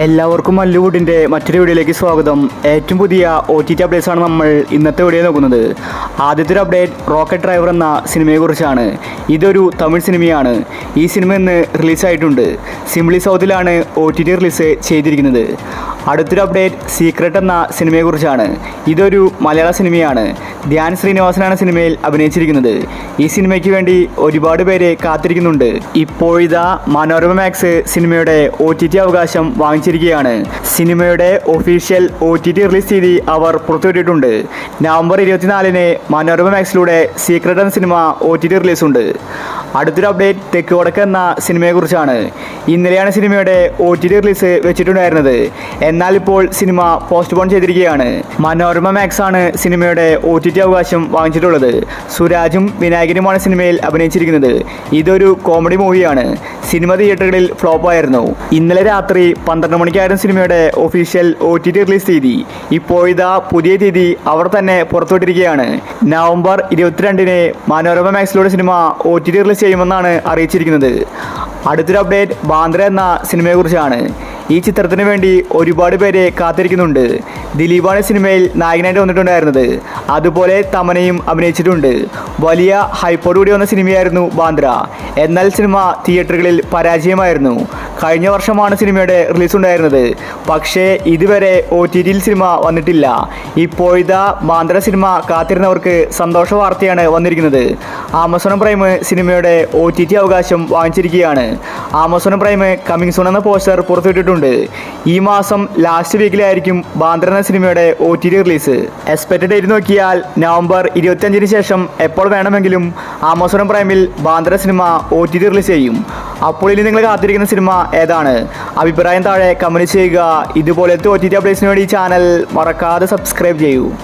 എല്ലാവർക്കും മല്ലുവുഡിൻ്റെ മറ്റൊരു വീഡിയോയിലേക്ക് സ്വാഗതം. ഏറ്റവും പുതിയ OTT അപ്ഡേറ്റ്സ് ആണ് നമ്മൾ ഇന്നത്തെ വീഡിയോ നോക്കുന്നത്. ആദ്യത്തെ ഒരു അപ്ഡേറ്റ് റോക്കറ്റ് ഡ്രൈവർ എന്ന സിനിമയെക്കുറിച്ചാണ്. ഇതൊരു തമിഴ് സിനിമയാണ്. ഈ സിനിമ ഇന്ന് റിലീസായിട്ടുണ്ട്. സിംപ്ലി സൗത്തിലാണ് OTT റിലീസ് ചെയ്തിരിക്കുന്നത്. അടുത്തൊരു അപ്ഡേറ്റ് സീക്രട്ട് എന്ന സിനിമയെക്കുറിച്ചാണ്. ഇതൊരു മലയാള സിനിമയാണ്. ധ്യാൻ ശ്രീനിവാസനാണ് സിനിമയിൽ അഭിനയിച്ചിരിക്കുന്നത്. ഈ സിനിമയ്ക്ക് വേണ്ടി ഒരുപാട് പേര് കാത്തിരിക്കുന്നുണ്ട്. ഇപ്പോഴിതാ മനോരമ മാക്സ് സിനിമയുടെ OTT അവകാശം വാങ്ങിച്ചിരിക്കുകയാണ്. സിനിമയുടെ ഒഫീഷ്യൽ OTT റിലീസ് തീയതി അവർ പുറത്തുവിട്ടിട്ടുണ്ട്. നവംബർ 24-ന് മനോരമ മാക്സിലൂടെ സീക്രട്ട് എന്ന സിനിമ OTT റിലീസുണ്ട്. അടുത്തൊരു അപ്ഡേറ്റ് തെക്ക് വടക്ക് എന്ന സിനിമയെക്കുറിച്ചാണ്. ഇന്നലെയാണ് സിനിമയുടെ OTT റിലീസ് വെച്ചിട്ടുണ്ടായിരുന്നത്. എന്നാൽ ഇപ്പോൾ സിനിമ പോസ്റ്റ്പോൺ ചെയ്തിരിക്കുകയാണ്. മനോരമ മാക്സ് ആണ് സിനിമയുടെ OTT അവകാശം വാങ്ങിച്ചിട്ടുള്ളത്. സുരാജും വിനായകനുമാണ് സിനിമയിൽ അഭിനയിച്ചിരിക്കുന്നത്. ഇതൊരു കോമഡി മൂവിയാണ്. സിനിമ തിയേറ്ററുകളിൽ ഫ്ലോപ്പായിരുന്നു. ഇന്നലെ രാത്രി 12 മണിക്കായിരുന്നു സിനിമയുടെ ഒഫീഷ്യൽ OTT റിലീസ് തീയതി. ഇപ്പോഴിതാ പുതിയ തീയതി അവർ തന്നെ പുറത്തുവിട്ടിരിക്കുകയാണ്. നവംബർ 22-ന് മനോരമ മാക്സിലൂടെ സിനിമ OTT റിലീസ് ചെയ്യുമെന്നാണ് അറിയിച്ചിരിക്കുന്നത്. അടുത്തൊരു അപ്ഡേറ്റ് ബാന്ദ്ര എന്ന സിനിമയെക്കുറിച്ചാണ്. ഈ ചിത്രത്തിന് വേണ്ടി ഒരുപാട് പേരെ കാത്തിരിക്കുന്നുണ്ട്. ദിലീപാണ് സിനിമയിൽ നായകനായിട്ട് വന്നിട്ടുണ്ടായിരുന്നത്. അതുപോലെ തമനയും അഭിനയിച്ചിട്ടുണ്ട്. വലിയ ഹൈപ്പോടുകൂടി വന്ന സിനിമയായിരുന്നു ബാന്ദ്ര. എന്നാൽ സിനിമ തിയേറ്ററുകളിൽ പരാജയമായിരുന്നു. കഴിഞ്ഞ വർഷമാണ് സിനിമയുടെ റിലീസ് ഉണ്ടായിരുന്നത്. പക്ഷേ ഇതുവരെ OTTയിൽ സിനിമ വന്നിട്ടില്ല. ഇപ്പോഴത്തെ ബാന്ദ്ര സിനിമ കാത്തിരുന്നവർക്ക് സന്തോഷ വാർത്തയാണ് വന്നിരിക്കുന്നത്. ആമസോൺ പ്രൈം സിനിമയുടെ OTT അവകാശം വാങ്ങിച്ചിരിക്കുകയാണ്. ആമസോൺ പ്രൈം കമ്മിങ് സൂൺ എന്ന പോസ്റ്റർ പുറത്തുവിട്ടിട്ടുണ്ട്. ഈ മാസം ലാസ്റ്റ് വീക്കിലായിരിക്കും ബാന്ദ്ര എന്ന സിനിമയുടെ OTT റിലീസ്. എക്സ്പെക്റ്റഡ് ഡേറ്റ് നോക്കിയാൽ നവംബർ 25-ന് ശേഷം എപ്പോൾ വേണമെങ്കിലും ആമസോൺ പ്രൈമിൽ ബാന്ദ്ര സിനിമ OTT റിലീസ് ചെയ്യും. അപ്പോൾ ഇനി നിങ്ങൾ കാത്തിരിക്കുന്ന സിനിമ ഏതാണ്? അഭിപ്രായം താഴെ കമന്റ് ചെയ്യുക. ഇതുപോലത്തെ OTT അപ്ഡേറ്റ്സിന് വേണ്ടി ചാനൽ മറക്കാതെ സബ്സ്ക്രൈബ് ചെയ്യൂ.